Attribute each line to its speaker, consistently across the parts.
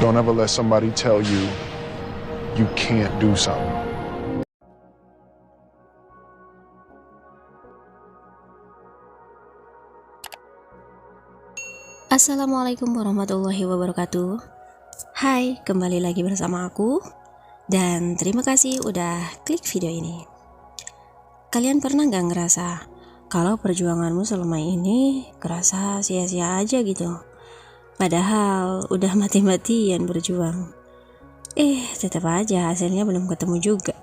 Speaker 1: Don't ever let somebody tell you you can't do something.
Speaker 2: Assalamualaikum warahmatullahi wabarakatuh. Hai, kembali lagi bersama aku. Dan terima kasih udah klik video ini. Kalian pernah gak ngerasa kalau perjuanganmu selama ini kerasa sia-sia aja gitu? Padahal udah mati-matian berjuang. Tetap aja hasilnya belum ketemu juga.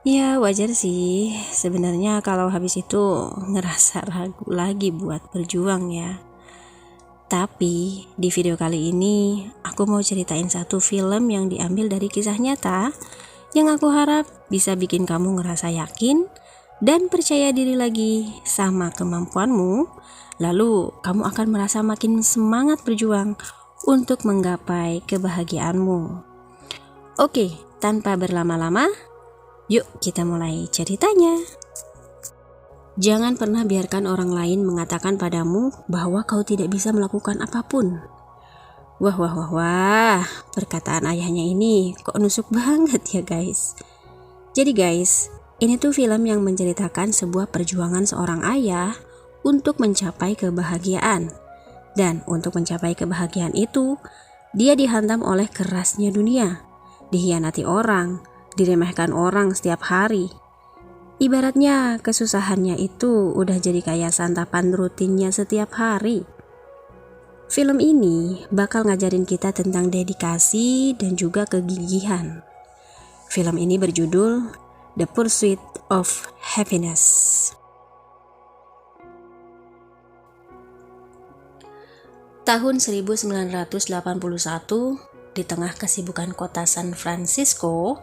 Speaker 2: Ya wajar sih, sebenarnya kalau habis itu ngerasa ragu lagi buat berjuang ya. Tapi di video kali ini aku mau ceritain satu film yang diambil dari kisah nyata yang aku harap bisa bikin kamu ngerasa yakin dan percaya diri lagi sama kemampuanmu. Lalu kamu akan merasa makin semangat berjuang untuk menggapai kebahagiaanmu. Oke, tanpa berlama-lama, yuk kita mulai ceritanya. Jangan pernah biarkan orang lain mengatakan padamu bahwa kau tidak bisa melakukan apapun. Wah, perkataan ayahnya ini kok nusuk banget ya guys. Jadi guys, ini tuh film yang menceritakan sebuah perjuangan seorang ayah untuk mencapai kebahagiaan. Dan untuk mencapai kebahagiaan itu, dia dihantam oleh kerasnya dunia, dihianati orang, diremehkan orang setiap hari. Ibaratnya kesusahannya itu udah jadi kayak santapan rutinnya setiap hari. Film ini bakal ngajarin kita tentang dedikasi dan juga kegigihan. Film ini berjudul The Pursuit of Happiness. Tahun 1981, di tengah kesibukan kota San Francisco,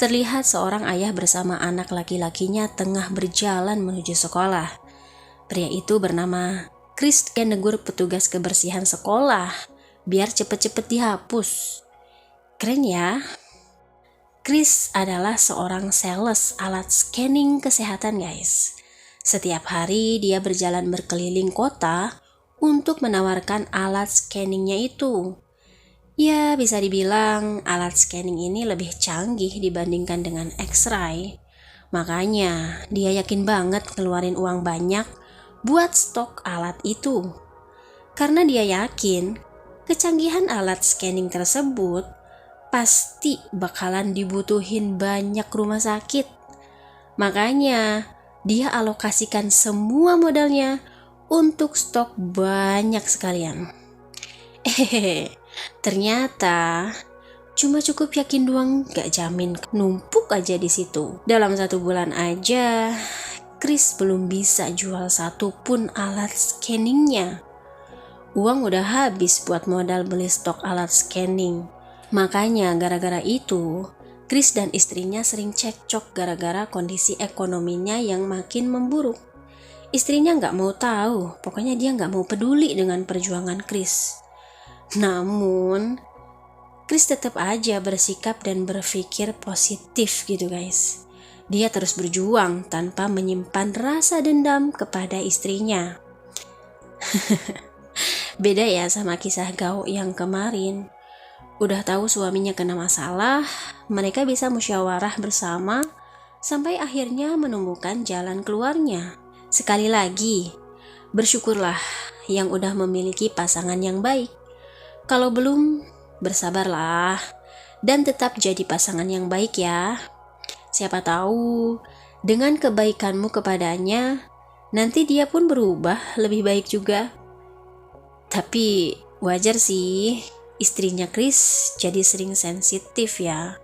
Speaker 2: terlihat seorang ayah bersama anak laki-lakinya tengah berjalan menuju sekolah. Pria itu bernama Chris. Dia negur petugas kebersihan sekolah biar cepet-cepet dihapus. Keren ya? Chris adalah seorang sales alat scanning kesehatan guys. Setiap hari dia berjalan berkeliling kota untuk menawarkan alat scanningnya itu. Ya, bisa dibilang alat scanning ini lebih canggih dibandingkan dengan X-ray. Makanya dia yakin banget ngeluarin uang banyak buat stok alat itu. Karena dia yakin kecanggihan alat scanning tersebut pasti bakalan dibutuhin banyak rumah sakit. Makanya dia alokasikan semua modalnya untuk stok banyak sekalian. Ternyata cuma cukup yakin doang gak jamin numpuk aja di situ. Dalam 1 bulan aja Chris belum bisa jual satupun alat scanningnya. Uang udah habis buat modal beli stok alat scanning. Makanya gara-gara itu Chris dan istrinya sering cekcok gara-gara kondisi ekonominya yang makin memburuk. Istrinya gak mau tahu, pokoknya dia gak mau peduli dengan perjuangan Chris. Namun Chris tetap aja bersikap dan berpikir positif gitu guys. Dia terus berjuang tanpa menyimpan rasa dendam kepada istrinya. Beda ya sama kisah Gao yang kemarin. Udah tahu suaminya kena masalah, mereka bisa musyawarah bersama sampai akhirnya menemukan jalan keluarnya. Sekali lagi, bersyukurlah yang udah memiliki pasangan yang baik. Kalau belum, bersabarlah dan tetap jadi pasangan yang baik ya. Siapa tahu dengan kebaikanmu kepadanya, nanti dia pun berubah lebih baik juga. Tapi wajar sih, istrinya Chris jadi sering sensitif ya.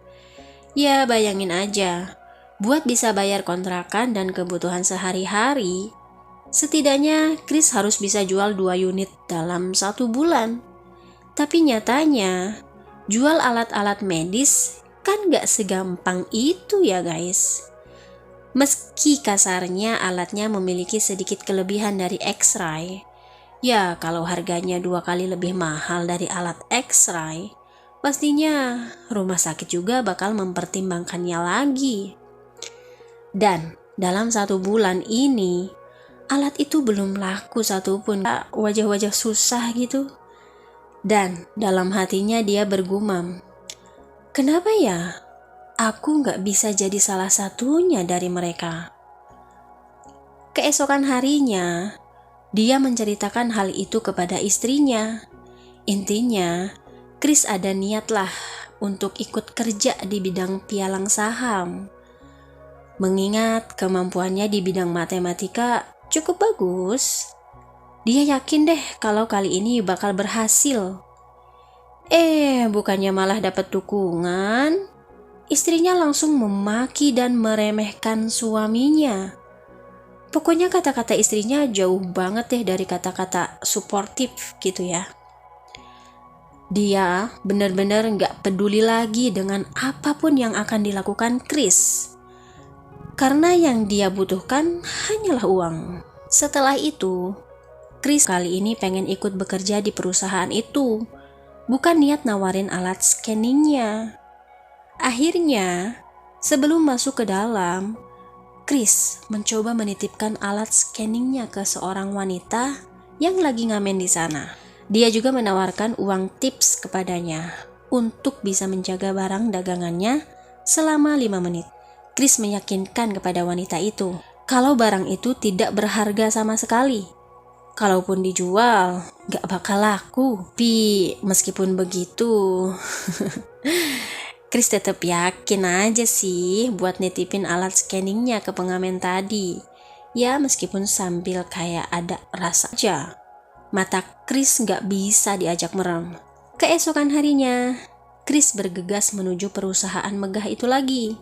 Speaker 2: Ya bayangin aja, buat bisa bayar kontrakan dan kebutuhan sehari-hari, setidaknya Chris harus bisa jual 2 unit dalam 1 bulan. Tapi nyatanya, jual alat-alat medis kan gak segampang itu ya guys. Meski kasarnya alatnya memiliki sedikit kelebihan dari X-ray, ya kalau harganya 2 kali lebih mahal dari alat X-ray, pastinya rumah sakit juga bakal mempertimbangkannya lagi. Dan dalam 1 bulan ini, alat itu belum laku satupun. Wajah-wajah susah gitu. Dan dalam hatinya dia bergumam, kenapa ya aku gak bisa jadi salah satunya dari mereka? Keesokan harinya, dia menceritakan hal itu kepada istrinya. Intinya, Chris ada niatlah untuk ikut kerja di bidang pialang saham. Mengingat kemampuannya di bidang matematika cukup bagus, dia yakin deh kalau kali ini bakal berhasil. Bukannya malah dapat dukungan, istrinya langsung memaki dan meremehkan suaminya. Pokoknya kata-kata istrinya jauh banget deh dari kata-kata suportif gitu ya. Dia benar-benar gak peduli lagi dengan apapun yang akan dilakukan Chris. Karena yang dia butuhkan hanyalah uang. Setelah itu, Chris kali ini pengen ikut bekerja di perusahaan itu. Bukan niat nawarin alat scanningnya. Akhirnya, sebelum masuk ke dalam, Chris mencoba menitipkan alat scanningnya ke seorang wanita yang lagi ngamen di sana. Dia juga menawarkan uang tips kepadanya untuk bisa menjaga barang dagangannya selama 5 menit. Chris meyakinkan kepada wanita itu kalau barang itu tidak berharga sama sekali. Kalaupun dijual, gak bakal laku. Tapi meskipun begitu, Chris tetap yakin aja sih buat nitipin alat scanningnya ke pengamen tadi. Ya meskipun sambil kayak ada rasa aja. Mata Chris gak bisa diajak merem. Keesokan harinya, Chris bergegas menuju perusahaan megah itu lagi.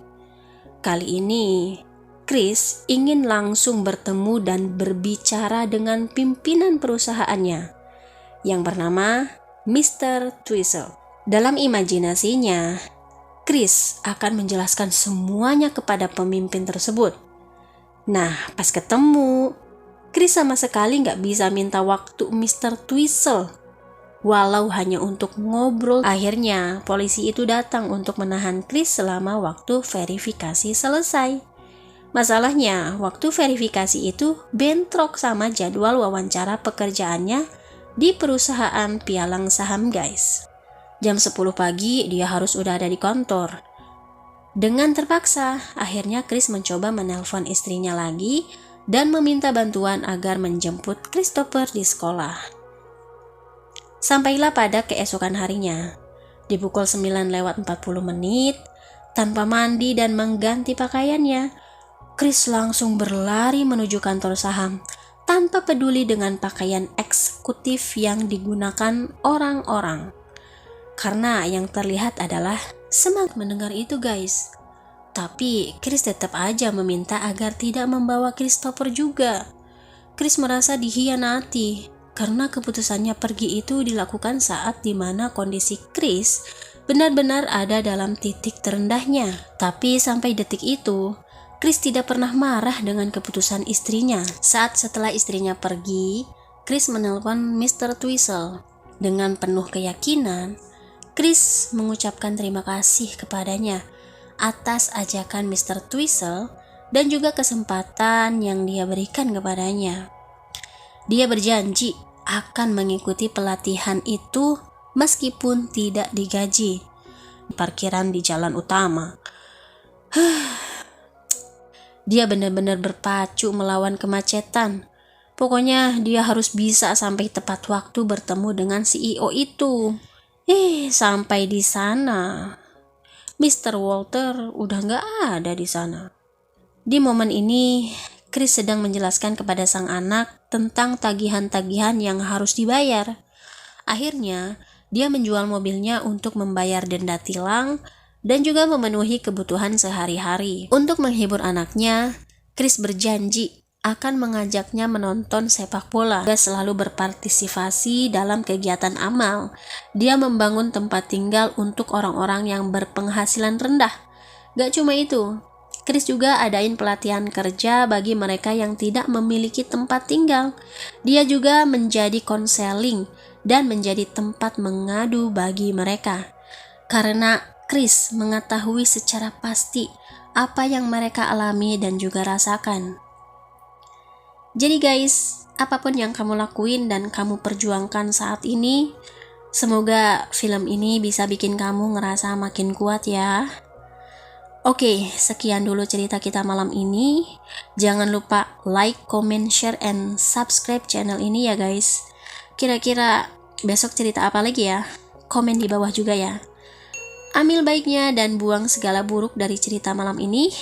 Speaker 2: Kali ini, Chris ingin langsung bertemu dan berbicara dengan pimpinan perusahaannya yang bernama Mr. Twizzle. Dalam imajinasinya, Chris akan menjelaskan semuanya kepada pemimpin tersebut. Nah, pas ketemu, Chris sama sekali gak bisa minta waktu Mr. Twizzle, walau hanya untuk ngobrol. Akhirnya, polisi itu datang untuk menahan Chris selama waktu verifikasi selesai. Masalahnya, waktu verifikasi itu bentrok sama jadwal wawancara pekerjaannya di perusahaan pialang saham guys. Jam 10 pagi dia harus udah ada di kantor. Dengan terpaksa, akhirnya Chris mencoba menelpon istrinya lagi dan meminta bantuan agar menjemput Christopher di sekolah. Sampailah pada keesokan harinya, di pukul 9:40, tanpa mandi dan mengganti pakaiannya, Chris langsung berlari menuju kantor saham tanpa peduli dengan pakaian eksekutif yang digunakan orang-orang. Karena yang terlihat adalah semangat mendengar itu guys. Tapi Chris tetap aja meminta agar tidak membawa Christopher juga. Chris merasa dikhianati karena keputusannya pergi itu dilakukan saat dimana kondisi Chris benar-benar ada dalam titik terendahnya. Tapi sampai detik itu, Chris tidak pernah marah dengan keputusan istrinya. Saat setelah istrinya pergi, Chris menelpon Mr. Twizzle. Dengan penuh keyakinan, Chris mengucapkan terima kasih kepadanya atas ajakan Mr. Twizzle dan juga kesempatan yang dia berikan kepadanya. Dia berjanji akan mengikuti pelatihan itu meskipun tidak digaji. Parkiran di jalan utama. Dia benar-benar berpacu melawan kemacetan. Pokoknya dia harus bisa sampai tepat waktu bertemu dengan CEO itu. Sampai di sana, Mr. Walter udah gak ada di sana. Di momen ini, Chris sedang menjelaskan kepada sang anak tentang tagihan-tagihan yang harus dibayar. Akhirnya, dia menjual mobilnya untuk membayar denda tilang dan juga memenuhi kebutuhan sehari-hari. Untuk menghibur anaknya, Chris berjanji akan mengajaknya menonton sepak bola. Dia selalu berpartisipasi dalam kegiatan amal. Dia membangun tempat tinggal untuk orang-orang yang berpenghasilan rendah. Gak cuma itu, Chris juga adain pelatihan kerja bagi mereka yang tidak memiliki tempat tinggal. Dia juga menjadi konseling dan menjadi tempat mengadu bagi mereka. Karena Chris mengetahui secara pasti apa yang mereka alami dan juga rasakan. Jadi guys, apapun yang kamu lakuin dan kamu perjuangkan saat ini, Semoga film ini bisa bikin kamu ngerasa makin kuat ya. Oke, sekian dulu cerita kita malam ini. Jangan lupa like, comment, share, and subscribe channel ini ya guys. Kira-kira besok cerita apa lagi ya? Komen di bawah juga ya. Ambil baiknya dan buang segala buruk dari cerita malam ini.